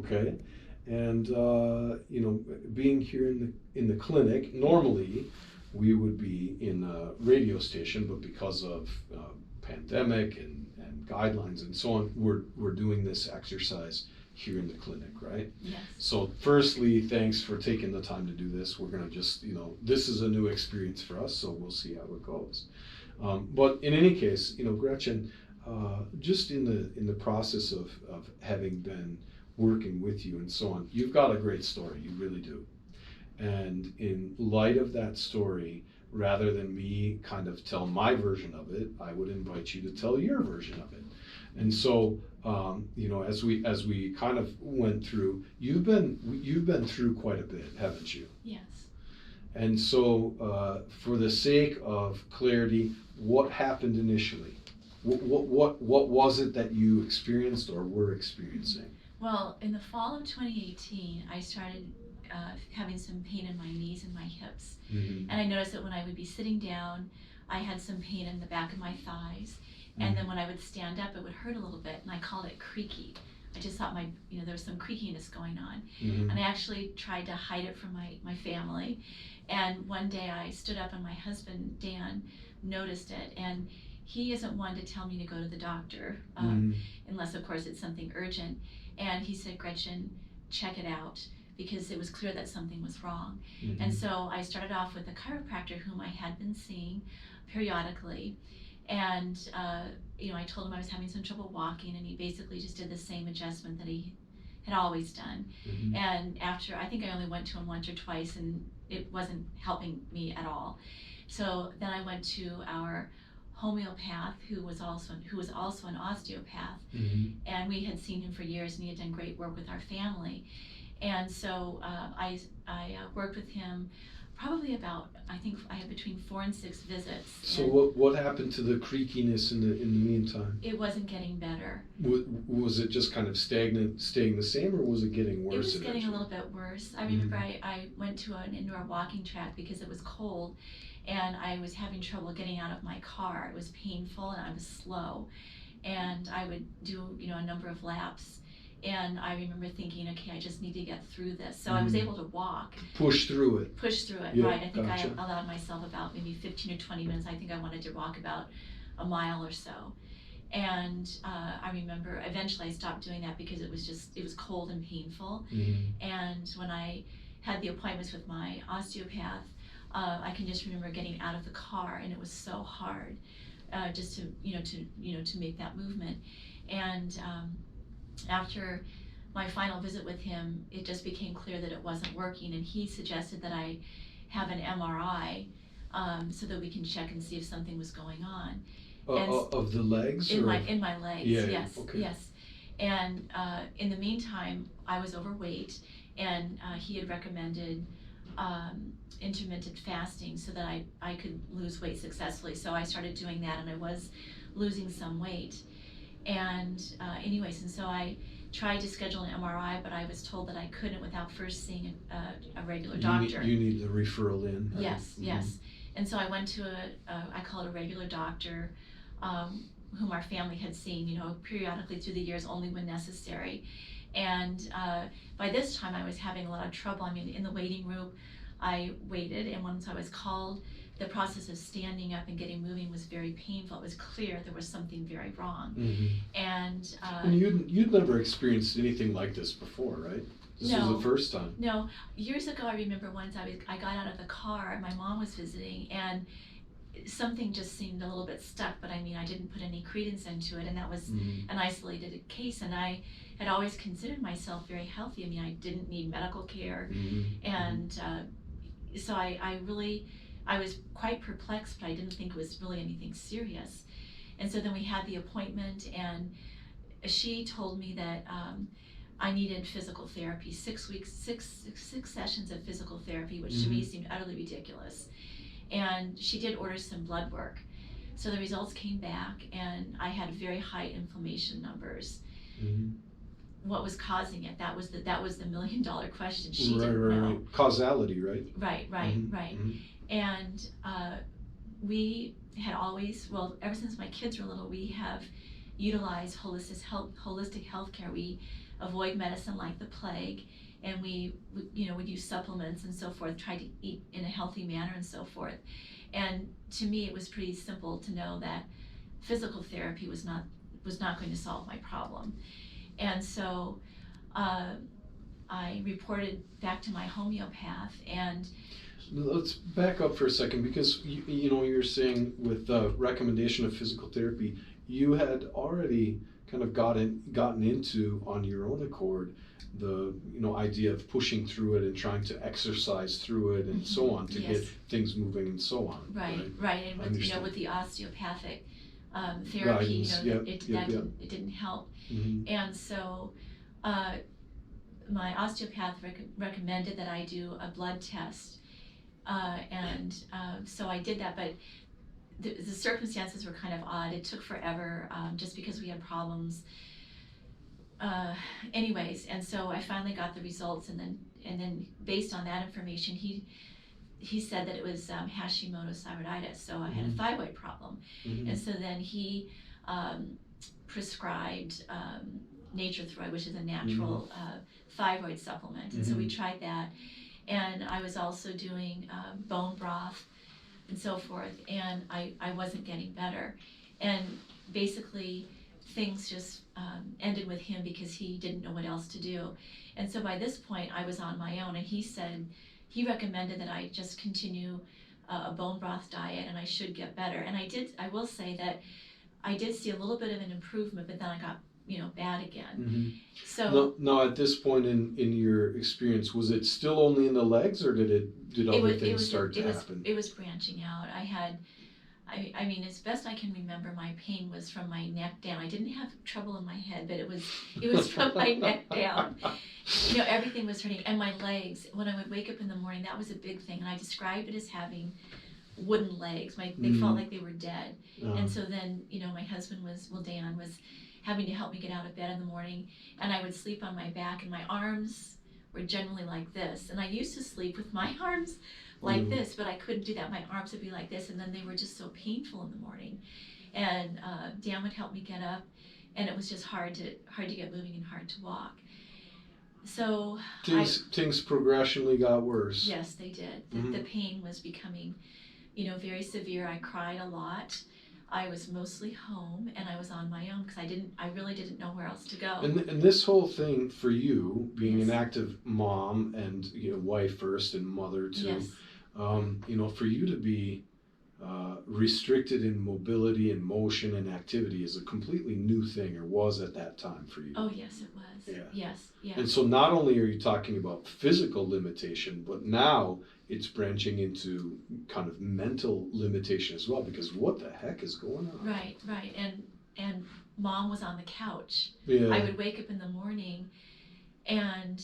okay? And you know, being here in the clinic, normally we would be in a radio station, but because of pandemic and guidelines and so on, we're doing this exercise here in the clinic, right? Yes. So firstly, thanks for taking the time to do this. We're gonna just, you know, this is a new experience for us, so we'll see how it goes. But in any case, you know, Gretchen, just in the process of having been working with you and so on, you've got a great story, you really do. And in light of that story, rather than me kind of tell my version of it, I would invite you to tell your version of it. And so, you know, as we kind of went through, you've been through quite a bit, haven't you? Yes. And so, for the sake of clarity, what happened initially? What was it that you experienced or were experiencing? Well, in the fall of 2018, I started having some pain in my knees and my hips. Mm-hmm. And I noticed that when I would be sitting down, I had some pain in the back of my thighs. And then when I would stand up, it would hurt a little bit, and I called it creaky. I just thought there was some creakiness going on. Mm-hmm. And I actually tried to hide it from my family. And one day I stood up, and my husband, Dan, noticed it. And he isn't one to tell me to go to the doctor, unless, of course, it's something urgent. And he said, Gretchen, check it out, because it was clear that something was wrong. Mm-hmm. And so I started off with a chiropractor whom I had been seeing periodically. And you know, I told him I was having some trouble walking, and he basically just did the same adjustment that he had always done. Mm-hmm. And after, I think I only went to him once or twice, and it wasn't helping me at all. So then I went to our homeopath, who was also an osteopath, Mm-hmm. and we had seen him for years, and he had done great work with our family. And so I worked with him probably about, I think I had between 4 and 6 visits. So what happened to the creakiness in the meantime? It wasn't getting better. Was it just kind of stagnant, staying the same, or was it getting worse? It was getting eventually? a little bit worse. I remember I went to an indoor walking track because it was cold, and I was having trouble getting out of my car. It was painful, and I was slow, and I would do, you know, a number of laps. And I remember thinking, okay, I just need to get through this. So I was able to walk. Push through it. Yeah, right. I think gotcha. I allowed myself about maybe 15 or 20 minutes. I think I wanted to walk about a mile or so. And I remember eventually I stopped doing that because it was cold and painful. Mm-hmm. And when I had the appointments with my osteopath, I can just remember getting out of the car, and it was so hard just to make that movement. And after my final visit with him, it just became clear that it wasn't working, and he suggested that I have an MRI so that we can check and see if something was going on. Of the legs? In my legs, yeah, yes, okay. yes. And in the meantime, I was overweight, and he had recommended intermittent fasting so that I could lose weight successfully. So I started doing that, and I was losing some weight. And anyways, and so I tried to schedule an MRI, but I was told that I couldn't without first seeing a regular doctor. You need the referral in. Right? Yes, Mm-hmm. yes. And so I went to I call it a regular doctor, whom our family had seen, you know, periodically through the years, only when necessary. And by this time I was having a lot of trouble. I mean, in the waiting room, I waited, and once I was called, the process of standing up and getting moving was very painful. It was clear there was something very wrong. Mm-hmm. And you'd never experienced anything like this before, right? This was the first time. No. Years ago, I remember once I got out of the car, and my mom was visiting, and something just seemed a little bit stuck, but I mean, I didn't put any credence into it, and that was an isolated case, and I had always considered myself very healthy. I mean, I didn't need medical care, and so I was quite perplexed, but I didn't think it was really anything serious. And so then we had the appointment, and she told me that I needed physical therapy, 6 weeks, six sessions of physical therapy, which to me seemed utterly ridiculous. And she did order some blood work. So the results came back, and I had very high inflammation numbers. What was causing it? That was the $1 million question. She didn't know. Right. Causality, right? Right. And we had always, well, ever since my kids were little, we have utilized holistic health care. We avoid medicine like the plague, and we would use supplements and so forth, try to eat in a healthy manner and so forth. And to me, it was pretty simple to know that physical therapy was not going to solve my problem. And so I reported back to my homeopath, and let's back up for a second, because you're saying with the recommendation of physical therapy, you had already kind of gotten into on your own accord the idea of pushing through it and trying to exercise through it and so on to yes. get things moving and so on. Right. And with the osteopathic therapy, guidance, it didn't help. Mm-hmm. And so my osteopath recommended that I do a blood test, and so I did that, but the circumstances were kind of odd. It took forever, just because we had problems. Anyways, and so I finally got the results, and then based on that information, he said that it was Hashimoto's thyroiditis, so I had a thyroid problem. And so then he prescribed Nature Thyroid, which is a natural thyroid supplement. And so we tried that, and I was also doing bone broth and so forth, and I wasn't getting better. And basically things just ended with him because he didn't know what else to do. And so by this point I was on my own, and he recommended that I just continue a bone broth diet and I should get better. And I will say that I did see a little bit of an improvement, but then I got bad again. So now at this point in your experience, was it still only in the legs, or did other things start to happen? It was branching out. I mean, as best I can remember, my pain was from my neck down. I didn't have trouble in my head, but it was from my neck down. Everything was hurting. And my legs, when I would wake up in the morning, that was a big thing. And I described it as having wooden legs. They felt like they were dead. And so then, my husband Dan was having to help me get out of bed in the morning. And I would sleep on my back, and my arms were generally like this. And I used to sleep with my arms like this, but I couldn't do that. My arms would be like this, and then they were just so painful in the morning. And Dan would help me get up, and it was just hard to get moving and hard to walk. So things progressionally got worse. Yes, they did. The pain was becoming, very severe. I cried a lot. I was mostly home, and I was on my own because I really didn't know where else to go. And this whole thing for you, being an active mom and wife first and mother too, for you to be restricted in mobility and motion and activity is a completely new thing, or was at that time for you. Oh yes, it was. Yeah. Yes. And so not only are you talking about physical limitation, but now it's branching into kind of mental limitation as well, because what the heck is going on? Right. And Mom was on the couch. Yeah. I would wake up in the morning, and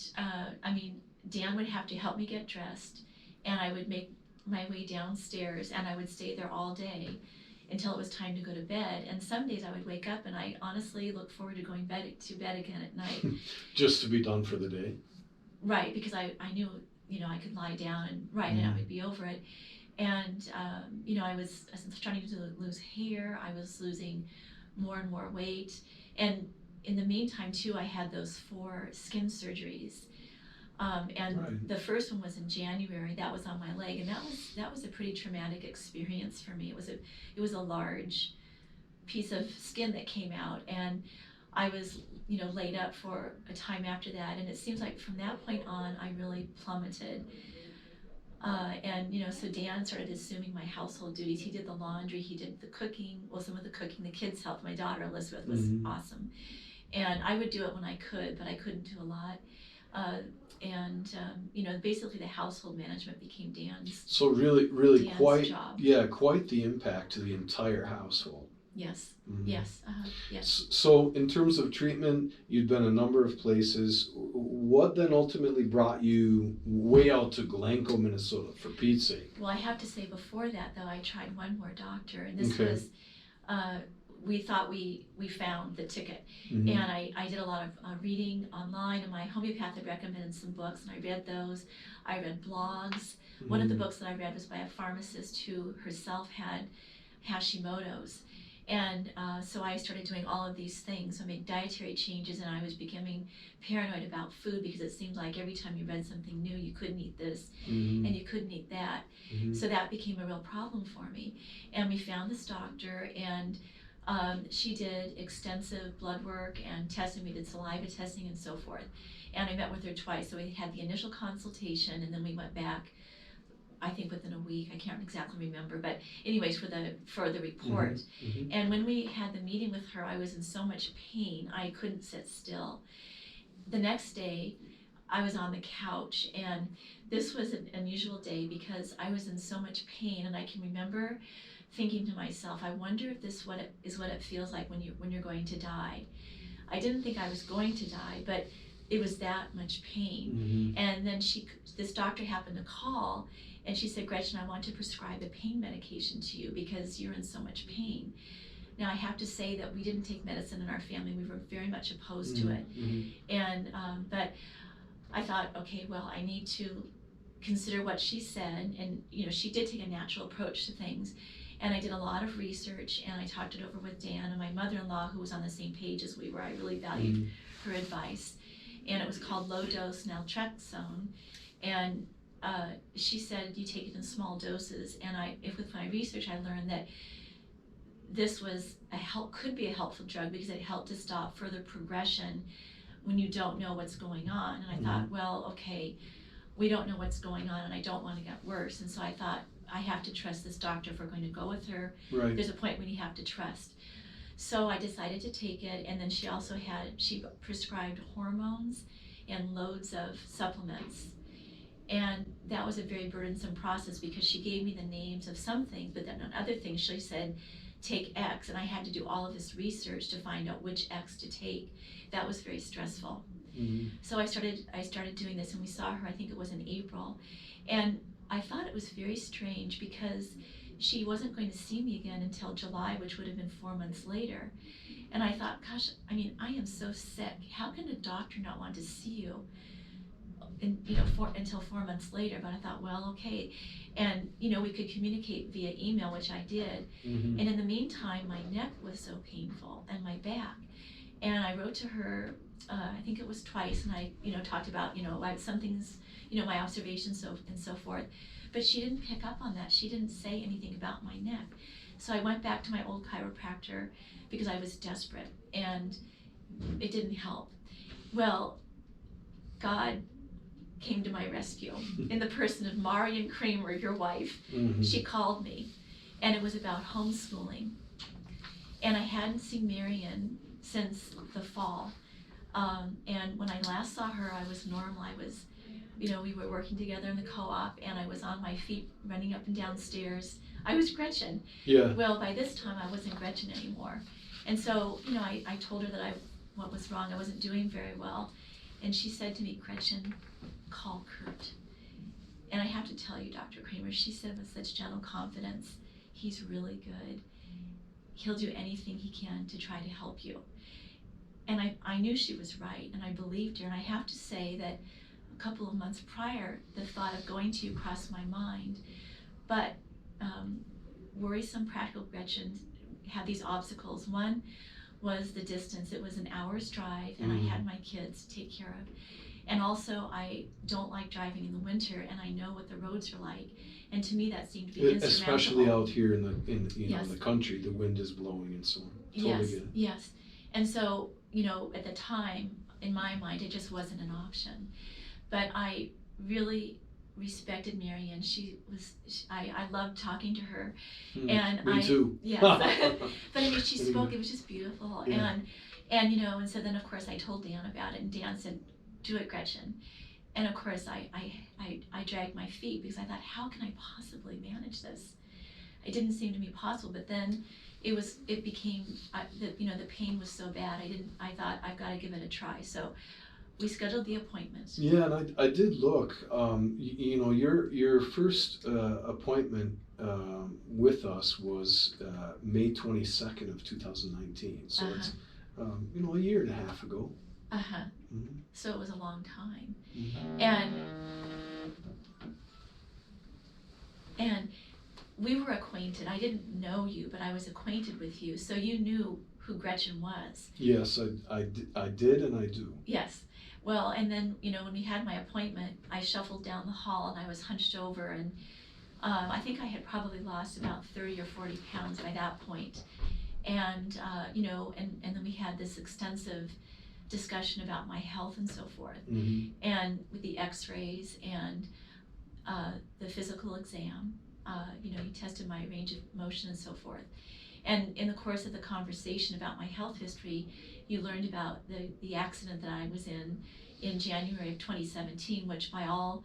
Dan would have to help me get dressed, and I would make my way downstairs, and I would stay there all day until it was time to go to bed. And some days I would wake up and I honestly look forward to going to bed again at night. Just to be done for the day? Right, because I knew, I could lie down and and I would be over it. And, I was starting to lose hair. I was losing more and more weight. And in the meantime, too, I had those 4 skin surgeries. The first one was in January. That was on my leg, and that was a pretty traumatic experience for me. It was a large piece of skin that came out, and I was laid up for a time after that. And it seems like from that point on, I really plummeted. So Dan started assuming my household duties. He did the laundry, he did the cooking. Well, some of the cooking, the kids helped. My daughter Elizabeth was awesome, and I would do it when I could, but I couldn't do a lot. Basically the household management became Dan's. So really Dan's quite job. Quite the impact to the entire household. Yes. Yes. Yes. So in terms of treatment, you'd been a number of places. What then ultimately brought you way out to Glencoe, Minnesota, for Pete's sake? Well, I have to say before that, though, I tried one more doctor, and this was, we thought we found the ticket. And I did a lot of reading online, and my homeopath had recommended some books, and I read those. I read blogs. One of the books that I read was by a pharmacist who herself had Hashimoto's. And so I started doing all of these things. I made dietary changes, and I was becoming paranoid about food because it seemed like every time you read something new, you couldn't eat this and you couldn't eat that. So that became a real problem for me. And we found this doctor, and she did extensive blood work and testing. We did saliva testing and so forth. And I met with her twice. So we had the initial consultation, and then we went back, I think within a week. I can't exactly remember, but anyways, for the report. And when we had the meeting with her, I was in so much pain I couldn't sit still. The next day, I was on the couch, and this was an unusual day because I was in so much pain, and I can remember thinking to myself, I wonder if this is what it feels like when you're going to die. I didn't think I was going to die, but it was that much pain. And then this doctor happened to call, and she said, Gretchen, I want to prescribe a pain medication to you because you're in so much pain. Now I have to say that we didn't take medicine in our family. We were very much opposed to it. And but I thought, okay, well, I need to consider what she said. And she did take a natural approach to things. And I did a lot of research, and I talked it over with Dan and my mother-in-law, who was on the same page as we were. I really valued her advice. And it was called low-dose naltrexone. And she said you take it in small doses. And with my research, I learned that this was could be a helpful drug because it helped to stop further progression when you don't know what's going on. And I thought, well, okay, we don't know what's going on, and I don't want to get worse. And so I thought, I have to trust this doctor if we're going to go with her. Right. There's a point when you have to trust. So I decided to take it, and then she prescribed hormones and loads of supplements. And that was a very burdensome process because she gave me the names of some things, but then on other things she said, take X, and I had to do all of this research to find out which X to take. That was very stressful. So I started doing this, and we saw her, I think it was in April, and I thought it was very strange because she wasn't going to see me again until July, which would have been 4 months later. And I thought, gosh, I mean, I am so sick. How can a doctor not want to see you until 4 months later? But I thought, well, okay. And, we could communicate via email, which I did. And in the meantime, my neck was so painful and my back. And I wrote to her, I think it was twice, and I, talked about, some things, my observations and so forth. But she didn't pick up on that. She didn't say anything about my neck. So I went back to my old chiropractor because I was desperate, and it didn't help. Well, God came to my rescue in the person of Marian Kramer, your wife. She called me, and it was about homeschooling. And I hadn't seen Marian since the fall. And when I last saw her, I was normal. I was, we were working together in the co-op, and I was on my feet running up and down stairs. I was Gretchen. Yeah. Well, by this time, I wasn't Gretchen anymore. And so, I told her that what was wrong. I wasn't doing very well. And she said to me, Gretchen, call Kurt. And I have to tell you, Dr. Kramer, she said with such gentle confidence, he's really good. He'll do anything he can to try to help you. And I knew she was right, and I believed her. And I have to say that a couple of months prior, the thought of going to you crossed my mind. But worrisome practical Gretchen had these obstacles. One was the distance. It was an hour's drive, and I had my kids to take care of. And also, I don't like driving in the winter, and I know what the roads are like. And to me, that seemed to be insurmountable. Especially out here in the country, the wind is blowing and so on. Totally Yes, yes. And so, at the time, in my mind, it just wasn't an option. But I really respected Marian. I loved talking to her. And Me too. Yes. But I mean, she spoke, it was just beautiful. Yeah. And so then of course I told Dan about it, and Dan said, do it, Gretchen. And of course I dragged my feet because I thought, how can I possibly manage this? It didn't seem to me possible, but then it became, the pain was so bad, I thought I've got to give it a try. So we scheduled the appointment. Yeah, and I did look. Your first appointment with us was May 22nd of 2019. So it's a year and a half ago. So it was a long time. And we were acquainted. I didn't know you, but I was acquainted with you, so you knew who Gretchen was. Yes, I did and I do. Yes. Well, and then, when we had my appointment, I shuffled down the hall and I was hunched over, and I think I had probably lost about 30 or 40 pounds by that point. And, and then we had this extensive discussion about my health and so forth. Mm-hmm. And with the x-rays and the physical exam, you tested my range of motion and so forth. And in the course of the conversation about my health history, you learned about the accident that I was in January of 2017, which by all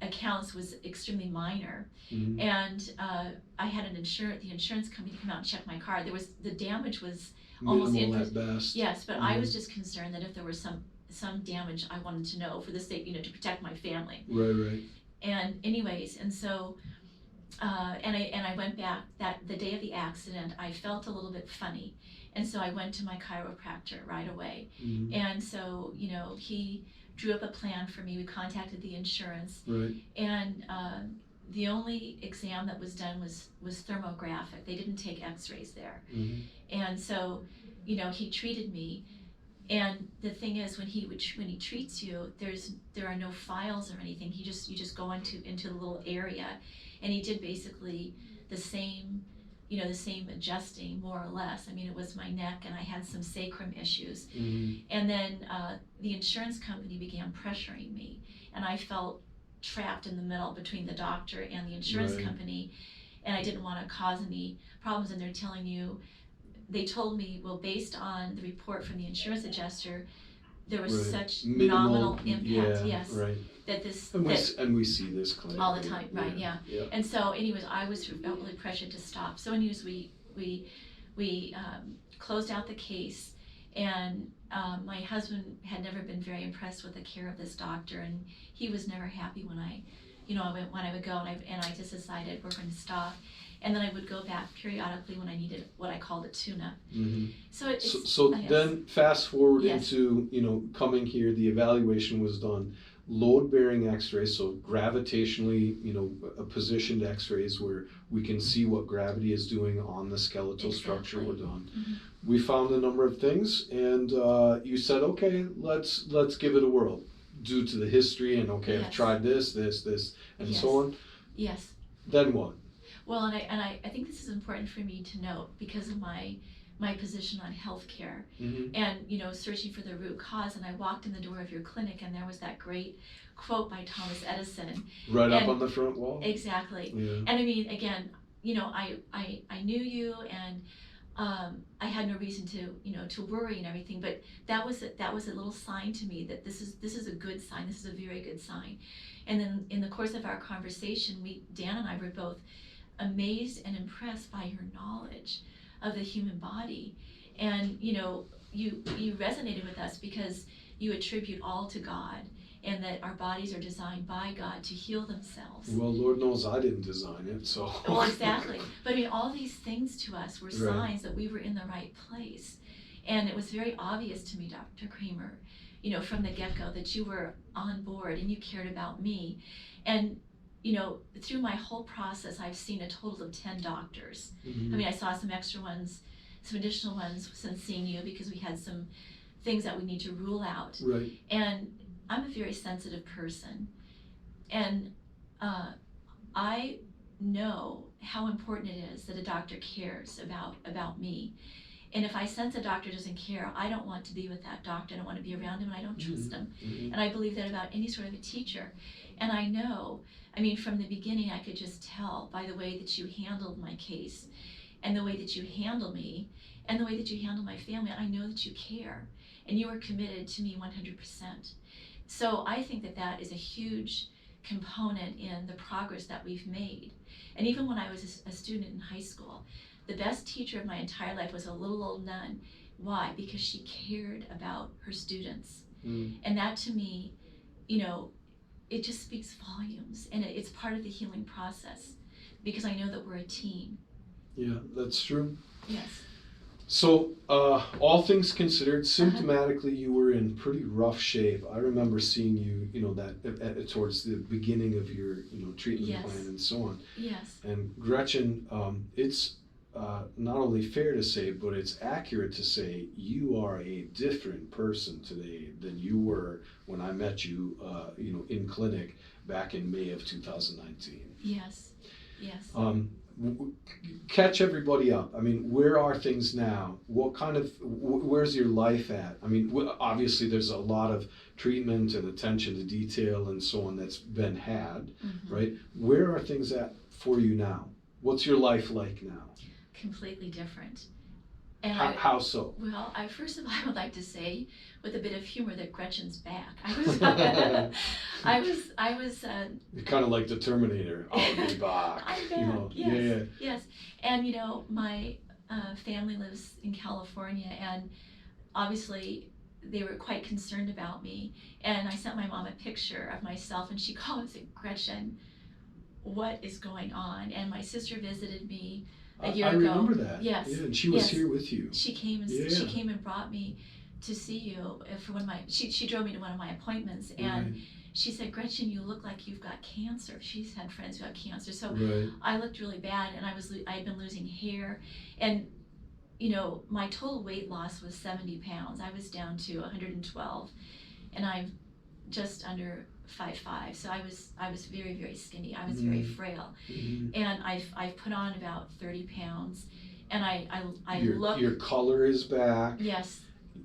accounts was extremely minor. Mm-hmm. And I had the insurance company come out and check my car. The damage was almost minimal at best. Yes, but Mm-hmm. I was just concerned that if there was some damage, I wanted to know for the sake, to protect my family. Right. And anyways, and so, and I went back the day of the accident. I felt a little bit funny, and so I went to my chiropractor right away. Mm-hmm. And so, he drew up a plan for me. We contacted the insurance, Right. and the only exam that was done was thermographic. They didn't take x-rays there. Mm-hmm. And so, he treated me. And the thing is, when he treats you, there are no files or anything. You just go into the little area, and he did basically the same adjusting, more or less. I mean, it was my neck, and I had some sacrum issues. Mm-hmm. And then the insurance company began pressuring me, and I felt trapped in the middle between the doctor and the insurance Right. company, and I didn't want to cause any problems. And they told me, well, based on the report from the insurance adjuster, there was Right. such Minimal nominal impact, yeah, yes, right. that this, And we see this claim all the time, right, yeah. Yeah. And so anyways, I felt really pressured to stop. So anyways, we closed out the case, and my husband had never been very impressed with the care of this doctor, and he was never happy when I would go, and I just decided we're going to stop. And then I would go back periodically when I needed what I called a tune-up. Mm-hmm. So yes. Then fast forward Yes. into coming here. The evaluation was done. Load-bearing X-rays, so gravitationally positioned X-rays where we can see what gravity is doing on the skeletal structure were done. Mm-hmm. We found a number of things, and you said, okay, let's give it a whirl. Due to the history, and okay, Yes. I've tried this, and Yes. so on. Yes. Then what? Well, and I think this is important for me to note because of my position on healthcare, Mm-hmm. and searching for the root cause. And I walked in the door of your clinic, and there was that great quote by Thomas Edison. Right up on the front wall. Exactly. Yeah. And I mean, again, I knew you, and I had no reason to worry and everything. But that was a little sign to me that this is a good sign. This is a very good sign. And then in the course of our conversation, Dan and I were both amazed and impressed by your knowledge of the human body, and you resonated with us because you attribute all to God, and that our bodies are designed by God to heal themselves. Well, Lord knows I didn't design it, so. Well, exactly. But I mean, all these things to us were Right. signs that we were in the right place, and it was very obvious to me, Dr. Kramer, from the get-go, that you were on board and you cared about me. And through my whole process, I've seen a total of 10 doctors. Mm-hmm. I mean, I saw some extra ones, some additional ones since seeing you, because we had some things that we need to rule out. Right. And I'm a very sensitive person. And I know how important it is that a doctor cares about me. And if I sense a doctor doesn't care, I don't want to be with that doctor. I don't want to be around him, and I don't trust him. Mm-hmm. And I believe that about any sort of a teacher. And I know, I mean, from the beginning, I could just tell by the way that you handled my case, and the way that you handle me, and the way that you handle my family. I know that you care, and you are committed to me 100%. So I think that is a huge component in the progress that we've made. And even when I was a student in high school, the best teacher of my entire life was a little old nun. Why? Because she cared about her students. Mm. And that, to me, it just speaks volumes, and it's part of the healing process, because I know that we're a team. Yeah, that's true. Yes. So, all things considered, symptomatically, you were in pretty rough shape. I remember seeing you, towards the beginning of your, treatment Yes. plan and so on. Yes. And Gretchen, it's not only fair to say, but it's accurate to say you are a different person today than you were when I met you, in clinic back in May of 2019. Yes. Yes. Catch everybody up. I mean, where are things now? What kind of, where's your life at? I mean, obviously there's a lot of treatment and attention to detail and so on that's been had, right? Where are things at for you now? What's your life like now? Completely different. And how so? Well, first of all, I would like to say, with a bit of humor, that Gretchen's back. I was. You're kind of like the Terminator. I'll be back. I'm back. Yes. Yes. And my family lives in California, and obviously they were quite concerned about me. And I sent my mom a picture of myself, and she called and said, "Gretchen, what is going on?" And my sister visited me a year ago. I remember that. Yes. Yeah, and she was here with you. She came and she came and brought me to see you for one of my. She drove me to one of my appointments, and she said, "Gretchen, you look like you've got cancer." She's had friends who had cancer, so I looked really bad, and I had been losing hair, and my total weight loss was 70 pounds. I was down to 112, and I'm just under 5'5", so I was very, very skinny. I was very frail, and I've put on about 30 pounds, and I look. Your color is back. Yes,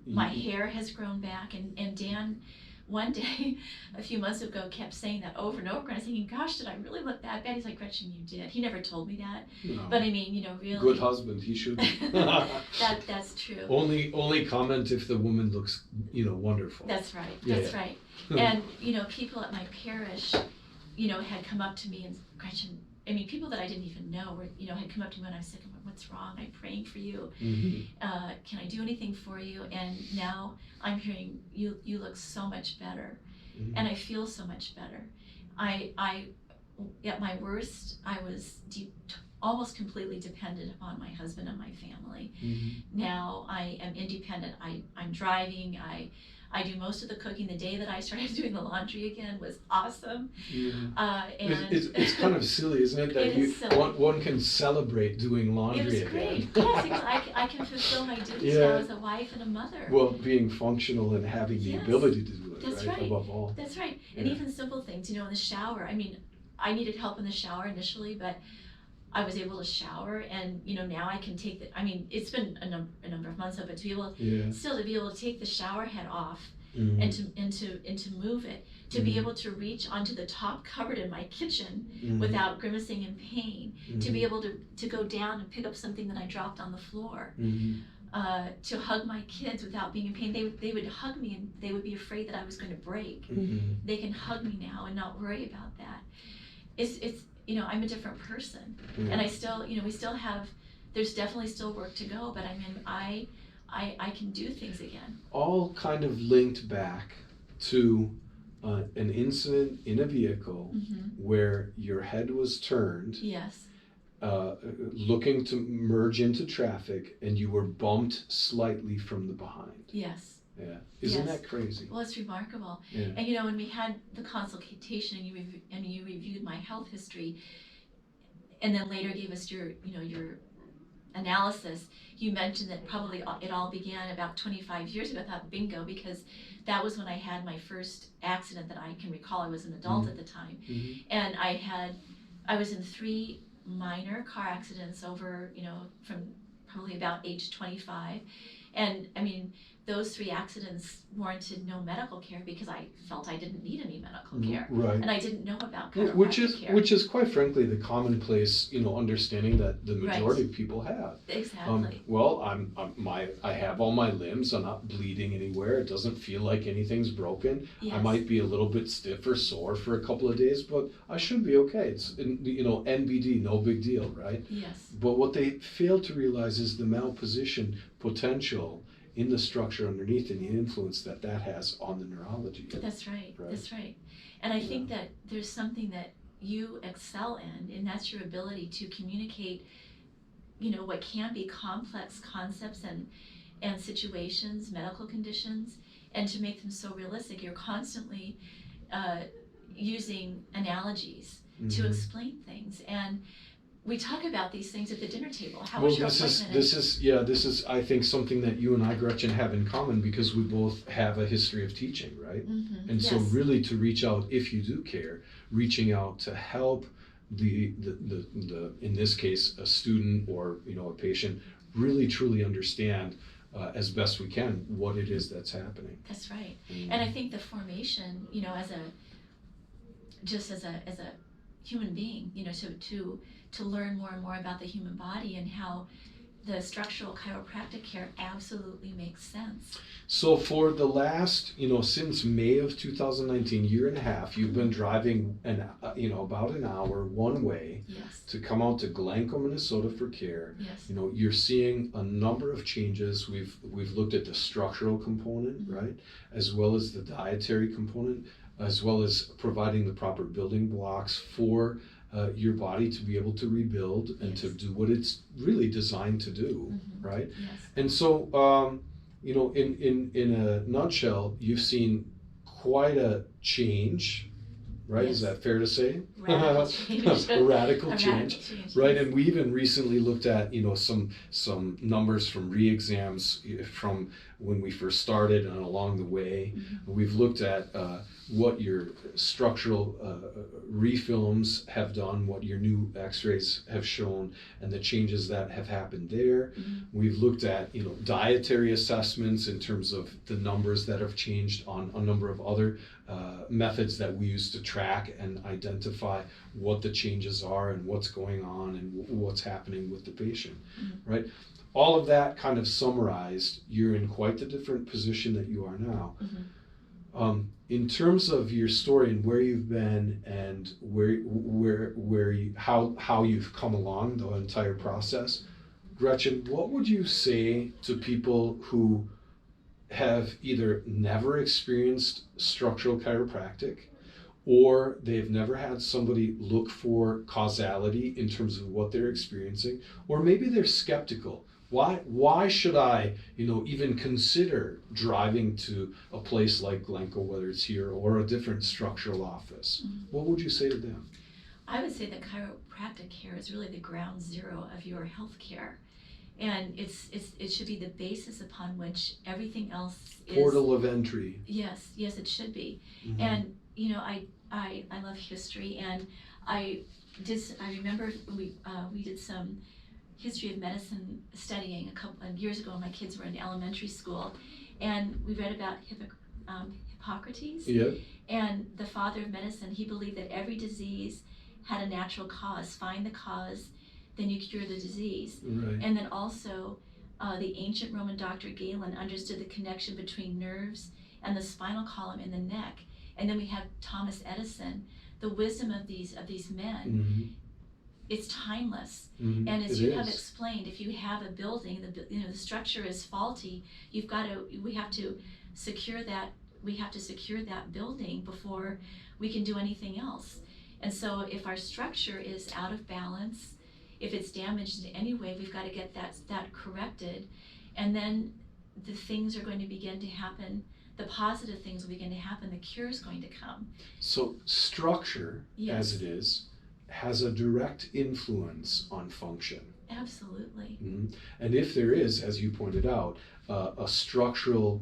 my hair has grown back, and Dan, one day, a few months ago, kept saying that over and over, and I was thinking, gosh, did I really look that bad? He's like, "Gretchen, you did." He never told me that, but I mean, really. Good husband, he should. That's true. Only comment if the woman looks, wonderful. That's right. That's right. And people at my parish, had come up to me and, "Gretchen," I mean, people that I didn't even know were, had come up to me when I was sick and went, "What's wrong? I'm praying for you. Can I do anything for you?" And now I'm hearing you look so much better, and I feel so much better. At my worst, I was almost completely dependent upon my husband and my family. Now I am independent. I'm driving. I do most of the cooking. The day that I started doing the laundry again was awesome. And it's kind of silly, isn't it? That one can celebrate doing laundry again. It was great. Yes, I can fulfill my duties now as a wife and a mother. Well, being functional and having the ability to do it, That's right? Above all. That's right. And even simple things, in the shower. I mean, I needed help in the shower initially, but I was able to shower, and now I can take the. I mean, it's been a number of months, but to be able still to be able to take the shower head off and to move it, to be able to reach onto the top cupboard in my kitchen without grimacing in pain, to be able to go down and pick up something that I dropped on the floor, to hug my kids without being in pain. They would hug me and they would be afraid that I was going to break. They can hug me now and not worry about that. It's I'm a different person, and I still, we still have, there's definitely still work to go, but I mean, I can do things again. All kind of linked back to an incident in a vehicle where your head was turned. Yes. Looking to merge into traffic, and you were bumped slightly from the behind. Yes. Yeah. Isn't that crazy? Well, it's remarkable. Yeah. And when we had the consultation and you reviewed my health history, and then later gave us your analysis, you mentioned that probably it all began about 25 years ago. I thought, bingo, because that was when I had my first accident that I can recall. I was an adult at the time, and I was in 3 minor car accidents over, from probably about age 25, and I mean, those 3 accidents warranted no medical care because I felt I didn't need any medical care, and I didn't know about chiropractic care. Which is quite frankly the commonplace, understanding that the majority of people have. Exactly. Well, I have all my limbs. I'm not bleeding anywhere. It doesn't feel like anything's broken. Yes. I might be a little bit stiff or sore for a couple of days, but I should be okay. It's NBD, no big deal, right? Yes. But what they fail to realize is the malposition potential in the structure underneath and the influence that has on the neurology. That's right. That's right. And I think that there's something that you excel in, and that's your ability to communicate what can be complex concepts and situations, medical conditions, and to make them so realistic. You're constantly uh, using analogies to explain things, and we talk about these things at the dinner table. How Well, was your appointment? this is I think something that you and I, Gretchen, have in common because we both have a history of teaching, right? And so Yes. really to reach out, if you do care, reaching out to help the in this case a student or a patient really truly understand as best we can what it is that's happening. That's right. And I think the formation, as a human being, to learn more and more about the human body and how the structural chiropractic care absolutely makes sense. So for the last, since May of 2019, year and a half, you've been driving about an hour one way. Yes. To come out to Glencoe, Minnesota for care. Yes. You're seeing a number of changes. We've looked at the structural component, right, as well as the dietary component, as well as providing the proper building blocks for your body to be able to rebuild and to do what it's really designed to do, right? Yes. And so, in a nutshell, you've seen quite a change, right? Yes. Is that fair to say? Radical change. A radical change, right? Yes. And we even recently looked at some numbers from re-exams from when we first started and along the way. We've looked at what your structural refilms have done, what your new x-rays have shown, and the changes that have happened there. We've looked at dietary assessments in terms of the numbers that have changed on a number of other methods that we use to track and identify what the changes are and what's going on and what's happening with the patient, right? All of that kind of summarized, you're in quite the different position that you are now. In terms of your story and where you've been and how you've come along the entire process, Gretchen, what would you say to people who have either never experienced structural chiropractic or they've never had somebody look for causality in terms of what they're experiencing, or maybe they're skeptical? Why should I, even consider driving to a place like Glencoe, whether it's here or a different structural office? What would you say to them? I would say that chiropractic care is really the ground zero of your health care. And it should be the basis upon which everything else is. Portal of entry. Yes, it should be. And, I love history, and I remember we did some history of medicine studying a couple of years ago when my kids were in elementary school, and we read about Hippocrates. Yeah. And the father of medicine, he believed that every disease had a natural cause. Find the cause, then you cure the disease. Right. And then also the ancient Roman doctor Galen understood the connection between nerves and the spinal column in the neck. And then we have Thomas Edison, the wisdom of these men. It's timeless. And as you have explained, if you have a building, the structure is faulty, we have to secure that building before we can do anything else. And so if our structure is out of balance, if it's damaged in any way, we've got to get that corrected. And then the things are going to begin to happen. The positive things will begin to happen. The cure is going to come. So structure, as it is, has a direct influence on function. Absolutely. And if there is, as you pointed out, a structural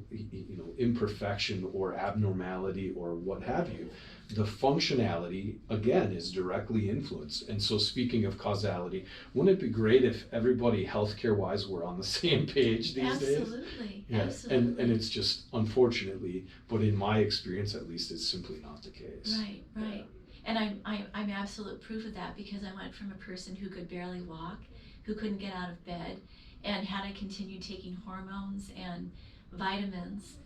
imperfection or abnormality or what have you, the functionality, again, is directly influenced. And so speaking of causality, wouldn't it be great if everybody healthcare-wise were on the same page these days? Absolutely. Yeah. Absolutely. And it's just, unfortunately, but in my experience at least, it's simply not the case. Right. Yeah. And I'm absolute proof of that, because I went from a person who could barely walk, who couldn't get out of bed, and had I continued taking hormones and vitamins,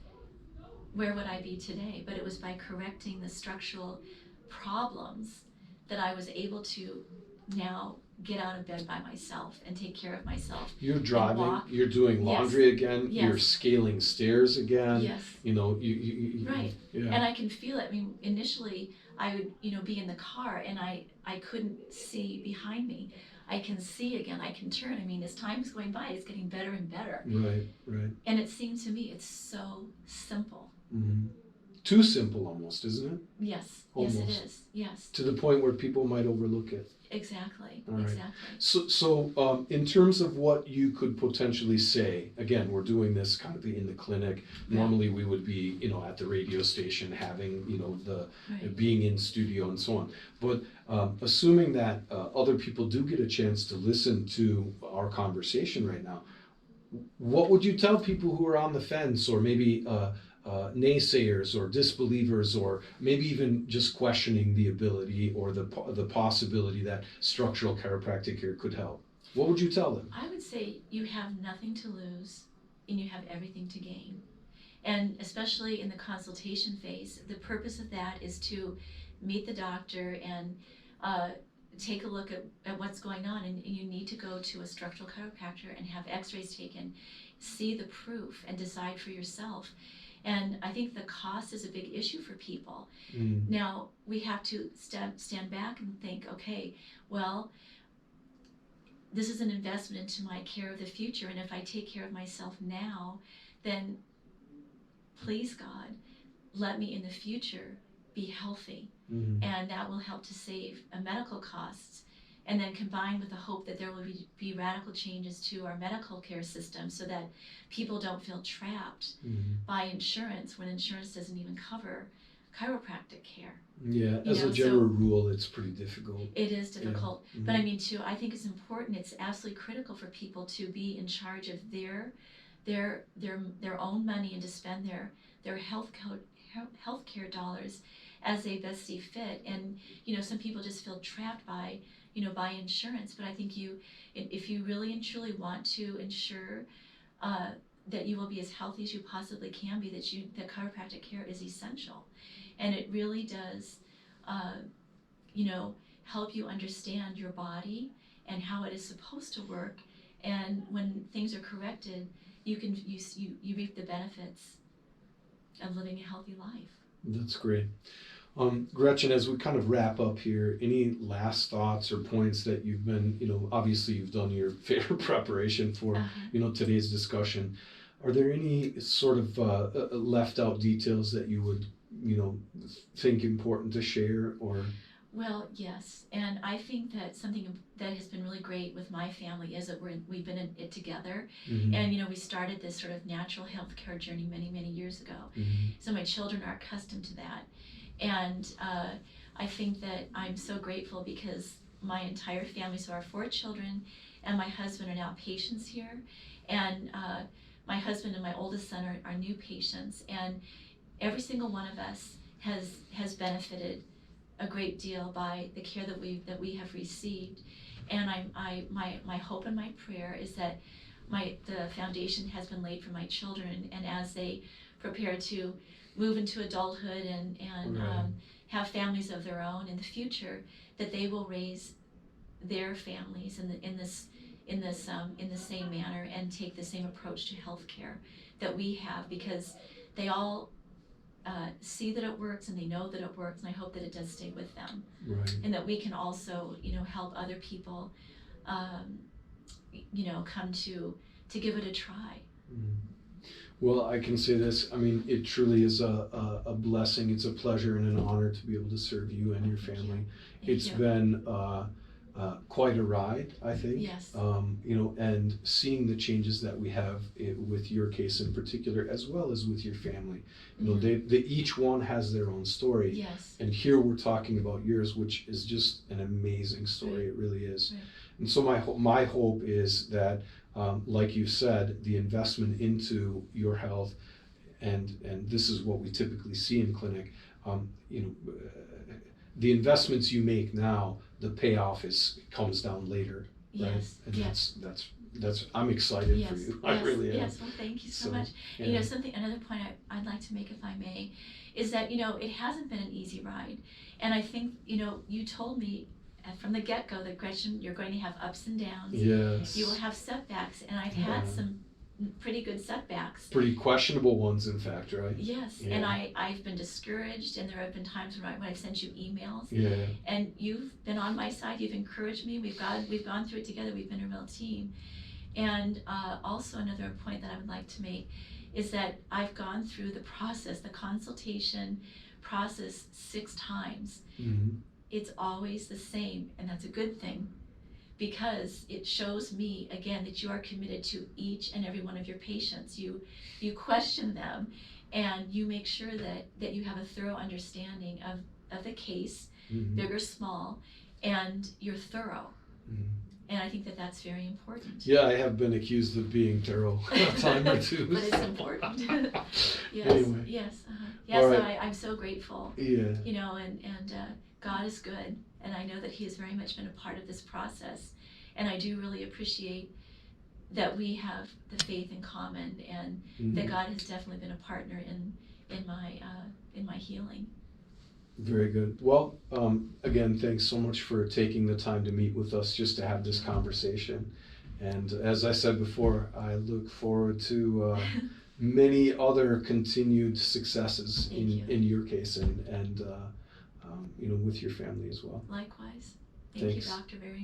where would I be today? But it was by correcting the structural problems that I was able to now get out of bed by myself and take care of myself. You're driving, you're doing laundry again, you're scaling stairs again. Yes. Right. Yeah. And I can feel it. I mean, initially I would, be in the car and I couldn't see behind me. I can see again, I can turn. I mean, as time's going by, it's getting better and better. Right, right. And it seems to me it's so simple. Mm-hmm. Too simple almost, isn't it? Yes, Almost. yes it is, yes. To the point where people might overlook it. Exactly, All right. exactly. So in terms of what you could potentially say, again, we're doing this kind of in the clinic. Normally we would be, at the radio station having, the Right. being in studio and so on. But assuming that other people do get a chance to listen to our conversation right now, what would you tell people who are on the fence, or maybe naysayers or disbelievers, or maybe even just questioning the ability or the possibility that structural chiropractic here could help? What would you tell them? I would say you have nothing to lose and you have everything to gain. And especially in the consultation phase, the purpose of that is to meet the doctor and take a look at what's going on. And you need to go to a structural chiropractor and have x-rays taken, see the proof, and decide for yourself. And I think the cost is a big issue for people. Now, we have to stand back and think, okay, well, this is an investment into my care of the future, and if I take care of myself now, then please God, let me in the future be healthy. And that will help to save medical costs. And then combined with the hope that there will be radical changes to our medical care system so that people don't feel trapped by insurance when insurance doesn't even cover chiropractic care. Yeah, as a general rule, it's pretty difficult. It is difficult. Yeah. But I mean, too, I think it's important, it's absolutely critical for people to be in charge of their own money and to spend their health care dollars as they best see fit. And, some people just feel trapped by insurance, but I think if you really and truly want to ensure that you will be as healthy as you possibly can be, that chiropractic care is essential. And it really does, help you understand your body and how it is supposed to work. And when things are corrected, you reap the benefits of living a healthy life. That's great. Gretchen, as we kind of wrap up here, any last thoughts or points that you've been, obviously you've done your fair preparation for, today's discussion. Are there any sort of left out details that you would, think important to share, or? Well, yes, and I think that something that has been really great with my family is that we've been in it together, and we started this sort of natural healthcare journey many, many years ago. So my children are accustomed to that, and I think that I'm so grateful because my entire family, so our 4 children and my husband, are now patients here, and my husband and my oldest son are new patients, and every single one of us has benefited a great deal by the care that we have received. And my hope and my prayer is that the foundation has been laid for my children, and as they prepare to move into adulthood and have families of their own in the future, that they will raise their families in the same manner and take the same approach to healthcare that we have, because they all see that it works and they know that it works, and I hope that it does stay with them. Right. And that we can also, help other people, come to give it a try. Well, I can say this, I mean, it truly is a blessing, it's a pleasure and an honor to be able to serve you and your family. It's been quite a ride, I think. Yes. And seeing the changes that we have with your case in particular, as well as with your family. They each one has their own story. Yes. And here we're talking about yours, which is just an amazing story. Right. It really is. Right. And so my hope is that, like you said, the investment into your health, and this is what we typically see in clinic, the investments you make now, the payoff comes down later, right? Yes. And yes. that's I'm excited for you. I really am. Yes. Well, thank you so much. Yeah. Another point I'd like to make, if I may, is that it hasn't been an easy ride, and I think you told me from the get-go that, Gretchen, you're going to have ups and downs. Yes. You will have setbacks, and I've had some pretty good setbacks. Pretty questionable ones, in fact, right? Yes, Yeah. and I've been discouraged, and there have been times when I've sent you emails, Yeah. and you've been on my side. You've encouraged me. We've gone through it together. We've been a real team. And also another point that I would like to make is that I've gone through the process, the consultation process 6 times. Mm-hmm. It's always the same, and that's a good thing, because it shows me again that you are committed to each and every one of your patients. You question them, and you make sure that you have a thorough understanding of the case, Mm-hmm. big or small, and you're thorough. Mm-hmm. And I think that that's very important. Yeah, I have been accused of being thorough a time or two. But it's important. Yes, Anyway. yes, yes. All So right. I'm so grateful. Yeah. You know, and God is good, and I know that He has very much been a part of this process, and I do really appreciate that we have the faith in common, and Mm-hmm. that God has definitely been a partner in my healing. Very good. Well, again, thanks so much for taking the time to meet with us just to have this conversation. And as I said before, I look forward to many other continued successes in your case and with your family as well. Likewise. Thank Thanks. you, Doctor, very